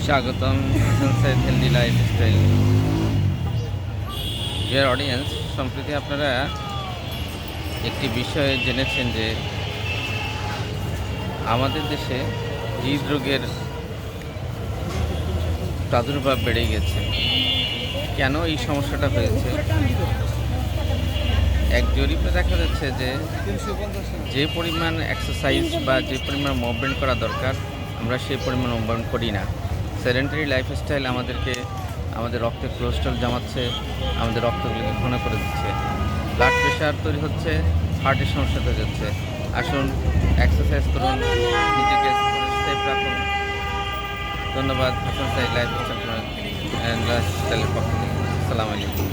স্বাগতম সানসাইড healthy lifestyle. Dear audience, সম্প্রতি আপনারা একটি বিষয়ে জেনেছেন যে আমাদের দেশে হৃদরোগের প্রাদুর্ভাব বেড়ে গেছে। কেন এই সমস্যাটা হয়েছে? এক জরিপে দেখা যাচ্ছে যে যে পরিমাণ এক্সারসাইজ বা যে পরিমাণ মুভমেন্ট করা দরকার আমরা সেই পরিমাণ মুভমেন্ট করি না। সেডেন্টারি লাইফস্টাইল আমাদের রক্তে কোলেস্ট্রল জমাচ্ছে, আমাদের রক্তগুলিকে ঘন করে দিচ্ছে, ব্লাড প্রেশার তৈরি হচ্ছে, হার্টের সমস্যা তৈরি হচ্ছে। আসুন এক্সারসাইজ করুন, নিজেকে সেফ রাখুন। ধন্যবাদ হাসান সাইড লাইফস্টাইলের পক্ষ থেকে। আসসালামু আলাইকুম।